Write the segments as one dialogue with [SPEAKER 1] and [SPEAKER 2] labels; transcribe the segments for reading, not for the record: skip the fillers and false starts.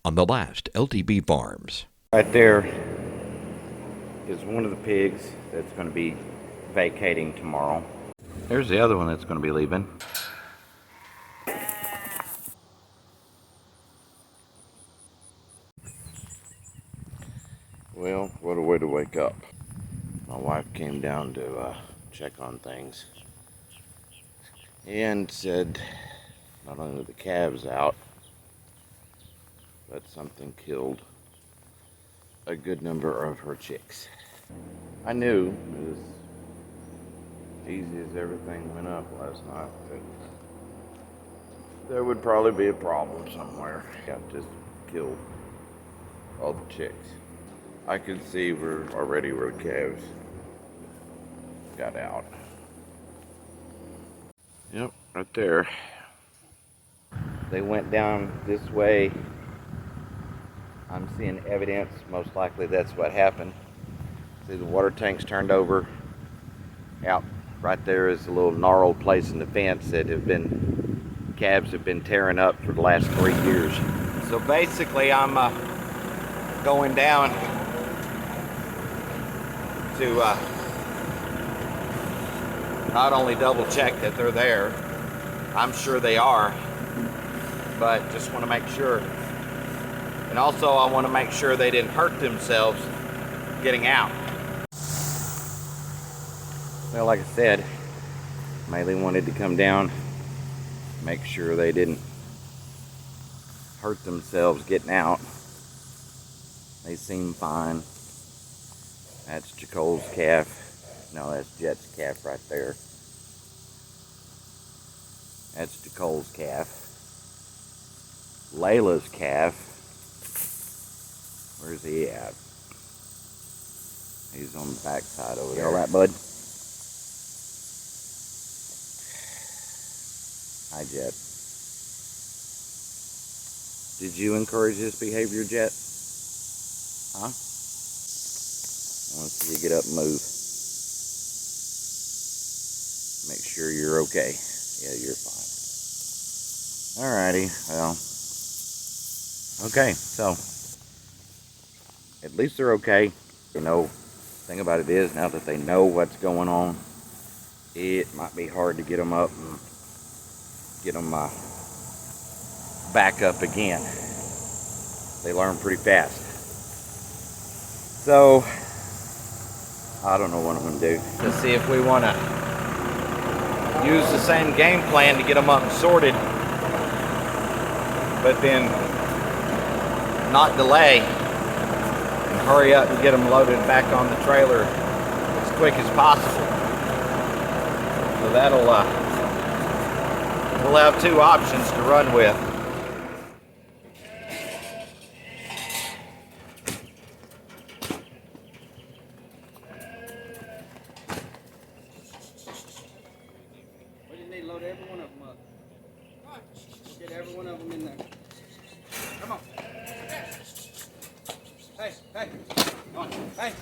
[SPEAKER 1] on the last LTB Farms.
[SPEAKER 2] Right there is one of the pigs that's going to be vacating tomorrow. There's the other one that's going to be leaving. Well, what a way to wake up. My wife came down to check on things and said not only were the calves out, but something killed a good number of her chicks. I knew, as easy as everything went up last night, that there would probably be a problem somewhere. Yeah, just killed all the chicks. I could see where the calves got out. Yep, right there. They went down this way. I'm seeing evidence, most likely that's what happened. See, the water tanks turned over. Out right there is a little gnarled place in the fence that calves have been tearing up for the last 3 years. So basically I'm going down to not only double check that they're there, I'm sure they are, but just want to make sure. And also I want to make sure they didn't hurt themselves getting out. Well, like I said, mainly wanted to come down, make sure they didn't hurt themselves getting out. They seem fine. That's Jacole's calf. No, that's Jet's calf right there. That's Jacole's calf. Layla's calf. Where's he at? He's on the back side over there. All right, bud? Hi, Jet. Did you encourage this behavior, Jet? Huh? I want to see you get up and move. Make sure you're okay. Yeah, you're fine. Alrighty, well. Okay, so at least they're okay. You know, the thing about it is, now that they know what's going on, it might be hard to get them up and get them back up again. They learn pretty fast. So I don't know what I'm going to do. To see if we want to use the same game plan to get them up and sorted, but then not delay and hurry up and get them loaded back on the trailer as quick as possible. So that'll, we'll have two options to run with.
[SPEAKER 3] Load every one of them up. We'll get every one of them in there. Come on. Hey, hey. Come on. Hey.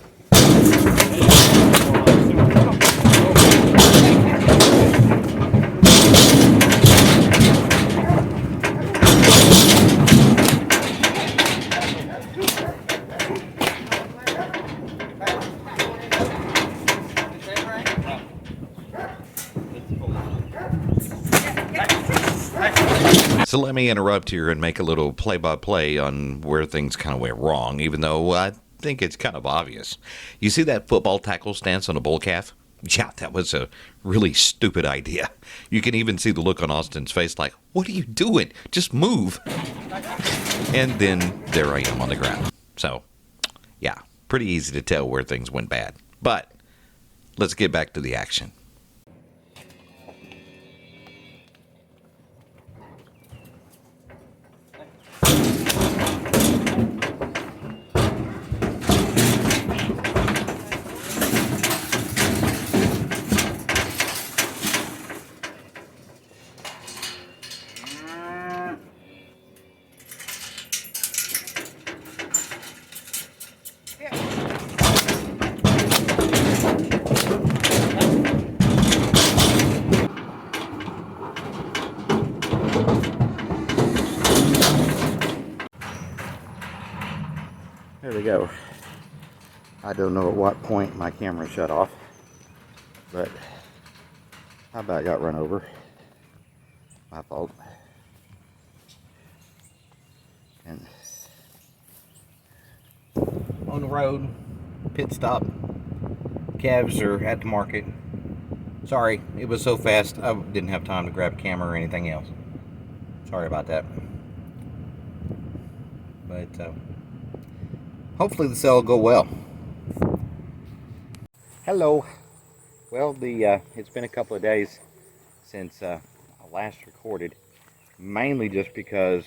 [SPEAKER 1] So let me interrupt here and make a little play-by-play on where things kind of went wrong, even though I think it's kind of obvious. You see that football tackle stance on a bull calf? Yeah, that was a really stupid idea. You can even see the look on Austin's face like, what are you doing? Just move. And then there I am on the ground. So, yeah, pretty easy to tell where things went bad. But let's get back to the action.
[SPEAKER 2] There we go. I don't know at what point my camera shut off, but I about got run over. My fault. And on the road, pit stop. Calves are at the market. Sorry, it was so fast I didn't have time to grab a camera or anything else. Sorry about that. But hopefully the sale will go well. Hello. Well, it's been a couple of days since I last recorded, mainly just because,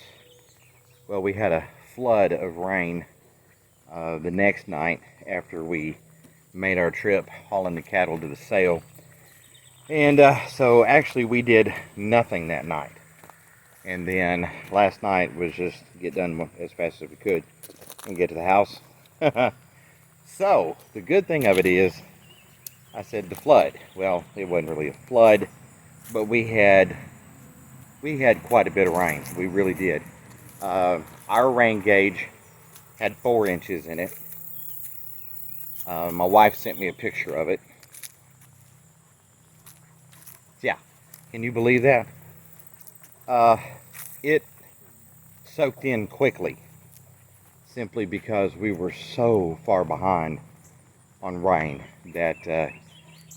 [SPEAKER 2] well, we had a flood of rain the next night after we made our trip hauling the cattle to the sale. And so actually we did nothing that night. And then last night was just get done as fast as we could and get to the house. So the good thing of it is, I said the flood. Well, it wasn't really a flood, but we had quite a bit of rain. We really did. Our rain gauge had 4 inches in it. My wife sent me a picture of it. Yeah, can you believe that? It soaked in quickly, simply because we were so far behind on rain that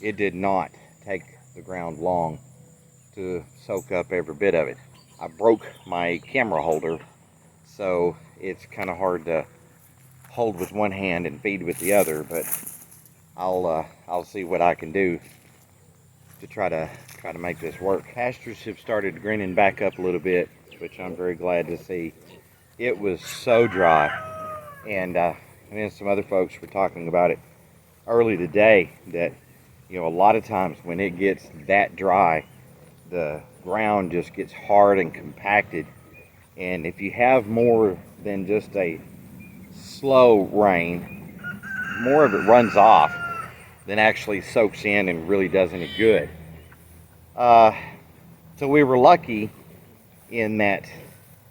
[SPEAKER 2] it did not take the ground long to soak up every bit of it. I broke my camera holder, so it's kind of hard to hold with one hand and feed with the other, but I'll see what I can do to try to make this work. Pastures have started greening back up a little bit, which I'm very glad to see. It was so dry, and then some other folks were talking about it early today, that a lot of times when it gets that dry, the ground just gets hard and compacted, and if you have more than just a slow rain, more of it runs off than actually soaks in and really does any good. So we were lucky in that,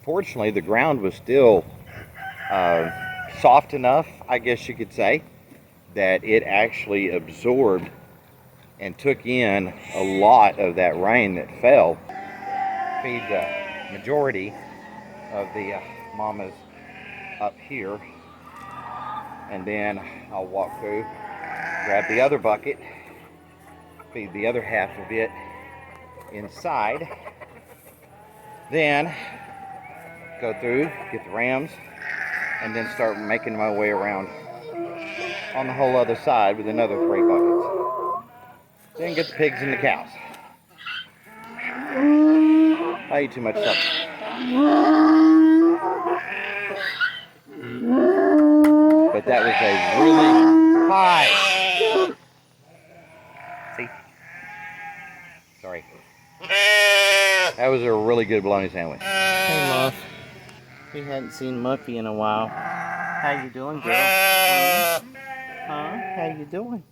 [SPEAKER 2] fortunately, the ground was still soft enough, I guess you could say, that it actually absorbed and took in a lot of that rain that fell. Feed the majority of the mamas up here, and then I'll walk through, grab the other bucket, feed the other half of it inside, then go through, get the rams, and then start making my way around on the whole other side with another 3 buckets. Then get the pigs and the cows. I ate too much supper. But that was a really high. See? Sorry. That was a really good bologna sandwich. Hey, Muff. We hadn't seen Muffy in a while. How you doing, girl? Huh? How you doing?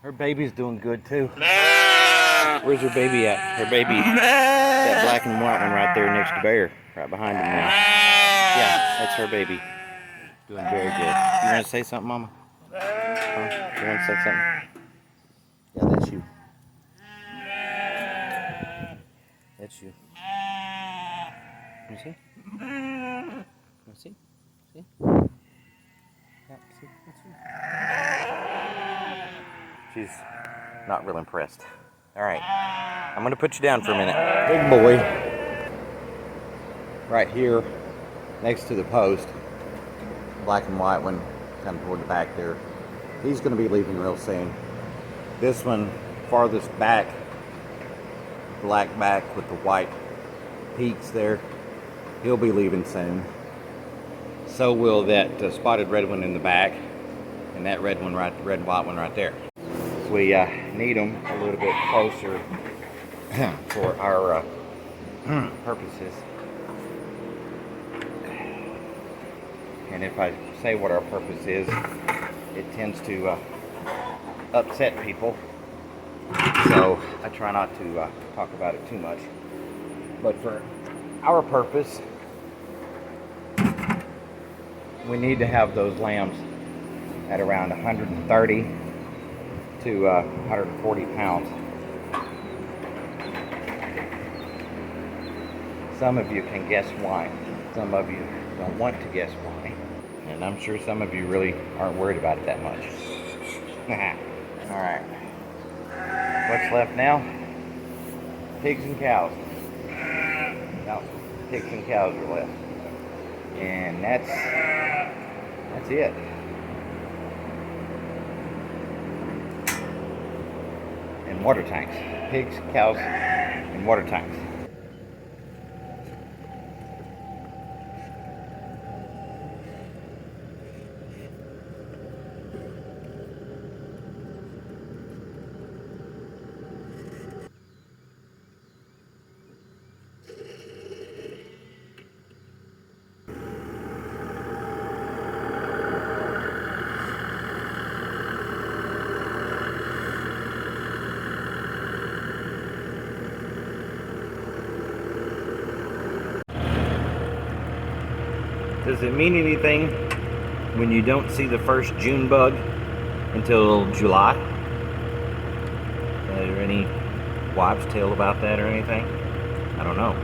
[SPEAKER 2] Her baby's doing good too. Where's her baby at? Her baby, that black and white one right there next to Bear, right behind him now. Yeah, that's her baby. Doing very good. You want to say something, Mama? Huh? You want to say something? Yeah, that's you. That's you. You see? You see? See? Yeah, see? That's you. She's not real impressed. All right, I'm gonna put you down for a minute. Big boy, right here, next to the post, black and white one, kind of toward the back there. He's gonna be leaving real soon. This one, farthest back, black back with the white peaks there, he'll be leaving soon. So will that spotted red one in the back, and that red one, red and white one right there. We need them a little bit closer for our purposes. And if I say what our purpose is, it tends to upset people. So I try not to talk about it too much. But for our purpose, We need to have those lambs at around 130 to 140 pounds. Some of you can guess why. Some of you don't want to guess why. And I'm sure some of you really aren't worried about it that much. Alright. What's left now? Pigs and cows. No, pigs and cows are left. And that's it. And water tanks. Pigs, cows, and water tanks. Does it mean anything when you don't see the first June bug until July? Is there any wives' tale about that or anything? I don't know.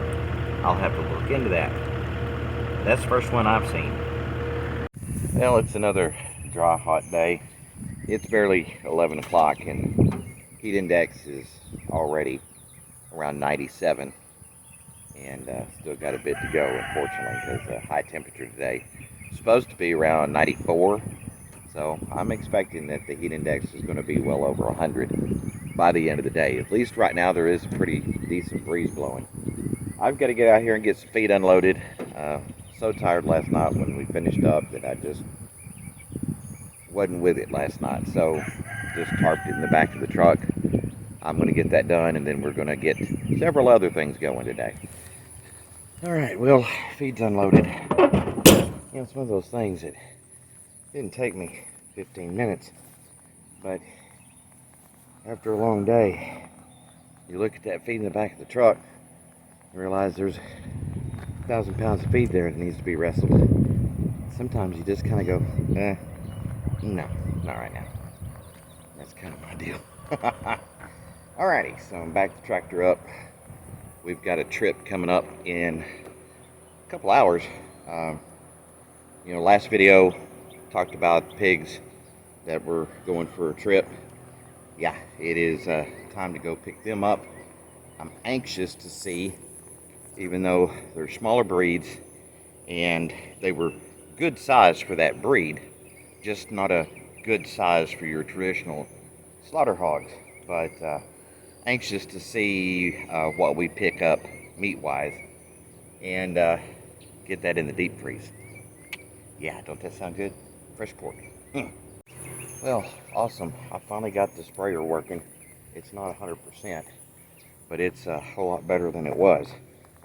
[SPEAKER 2] I'll have to look into that. That's the first one I've seen. Well, it's another dry, hot day. It's barely 11 o'clock and heat index is already around 97. And still got a bit to go, unfortunately, because the high temperature today is supposed to be around 94. So I'm expecting that the heat index is going to be well over 100 by the end of the day. At least right now there is a pretty decent breeze blowing. I've got to get out here and get some feed unloaded. So tired last night when we finished up that I just wasn't with it last night. So just tarped it in the back of the truck. I'm going to get that done, and then we're going to get several other things going today. Alright, well, feed's unloaded. It's one of those things that didn't take me 15 minutes, but after a long day, you look at that feed in the back of the truck and realize there's 1,000 pounds of feed there that needs to be wrestled. Sometimes you just kind of go, no, not right now. That's kind of my deal. Alrighty, so I'm back the tractor up. We've got a trip coming up in a couple hours. Last video talked about pigs that were going for a trip. Yeah, it is time to go pick them up. I'm anxious to see, even though they're smaller breeds and they were good size for that breed, just not a good size for your traditional slaughter hogs. But anxious to see what we pick up meat-wise and get that in the deep freeze. Yeah, don't that sound good? Fresh pork. Well, awesome. I finally got the sprayer working. It's not 100%, but it's a whole lot better than it was.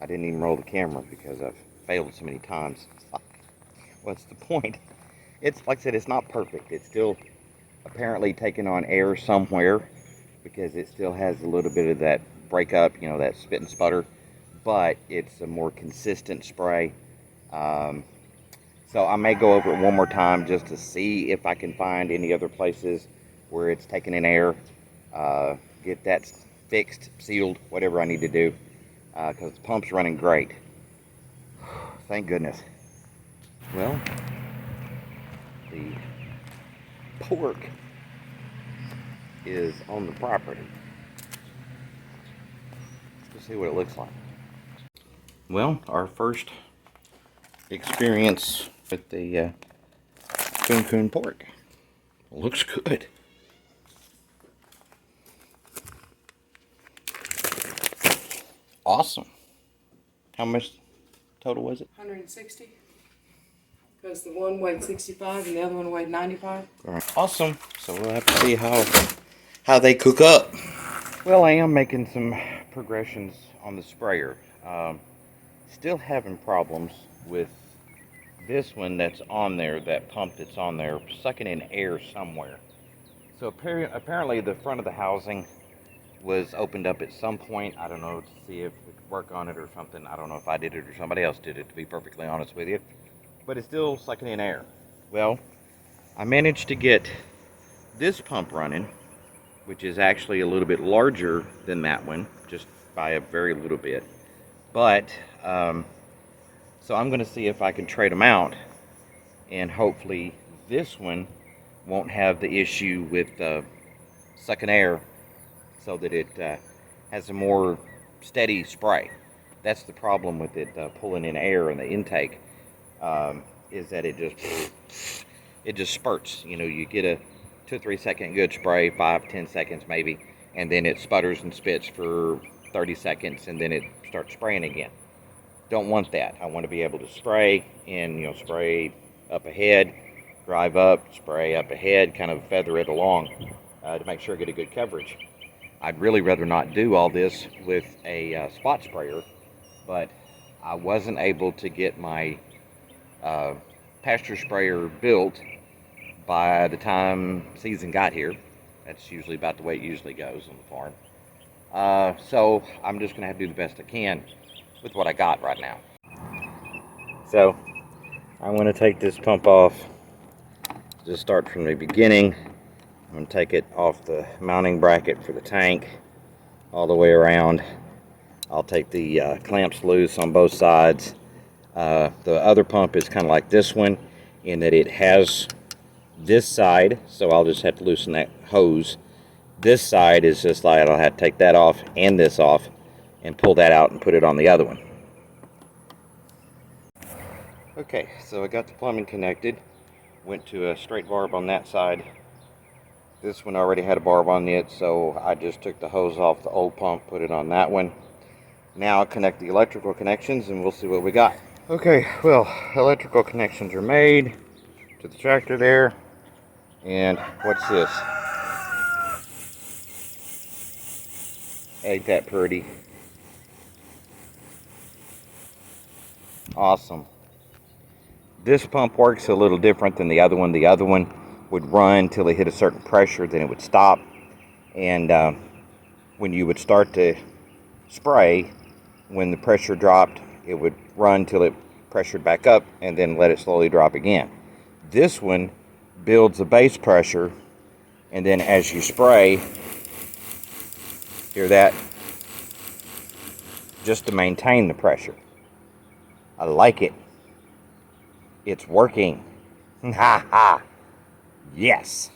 [SPEAKER 2] I didn't even roll the camera because I've failed so many times. What's the point? It's like I said, it's not perfect. It's still apparently taking on air somewhere because it still has a little bit of that breakup, that spit and sputter, but it's a more consistent spray. So I may go over it one more time just to see if I can find any other places where it's taking in air, get that fixed, sealed, whatever I need to do, because the pump's running great. Thank goodness. Well, the pork is on the property. Let's see what it looks like. Well, our first experience with the coon pork. Looks good. Awesome. How much total was it?
[SPEAKER 4] 160. Because the one weighed 65 and the other one weighed 95.
[SPEAKER 2] All right. Awesome. So we'll have to see how they cook up. Well, I am making some progressions on the sprayer. Still having problems with this one that's on there, that pump that's on there, sucking in air somewhere. So apparently the front of the housing was opened up at some point. I don't know, to see if we could work on it or something. I don't know if I did it or somebody else did it, to be perfectly honest with you. but it's still sucking in air. Well, I managed to get this pump running, which is actually a little bit larger than that one, just by a very little bit. But, so I'm going to see if I can trade them out, and hopefully this one won't have the issue with sucking air, so that it has a more steady spray. That's the problem with it pulling in air in the intake, is that it just spurts. You know, you get a 2 or 3 second good spray, 5-10 seconds maybe, and then it sputters and spits for 30 seconds, and then it starts spraying again. Don't want that. I want to be able to spray and, you know, spray up ahead, drive up, spray up ahead, kind of feather it along to make sure I get a good coverage. I'd really rather not do all this with a spot sprayer, but I wasn't able to get my pasture sprayer built by the time season got here. That's usually about the way it usually goes on the farm. So I'm just gonna have to do the best I can with what I got right now. So I'm gonna take this pump off, just start from the beginning. I'm gonna take it off the mounting bracket for the tank all the way around. I'll take the clamps loose on both sides. The other pump is kind of like this one in that it has this side, so I'll just have to loosen that hose. This side is just like I'll have to take that off and this off and pull that out and put it on the other one. Okay, so I got the plumbing connected. Went to a straight barb on that side. This one already had a barb on it, so I just took the hose off the old pump, put it on that one. Now I'll connect the electrical connections and we'll see what we got. Okay, well, electrical connections are made to the tractor there. And what's this? Ain't that pretty? Awesome. This pump works a little different than the other one. The other one would run till it hit a certain pressure, then it would stop. And when you would start to spray, when the pressure dropped, it would run till it pressured back up and then let it slowly drop again. This one builds a base pressure, and then as you spray, hear that? Just to maintain the pressure. I like it. It's working. Ha ha. Yes.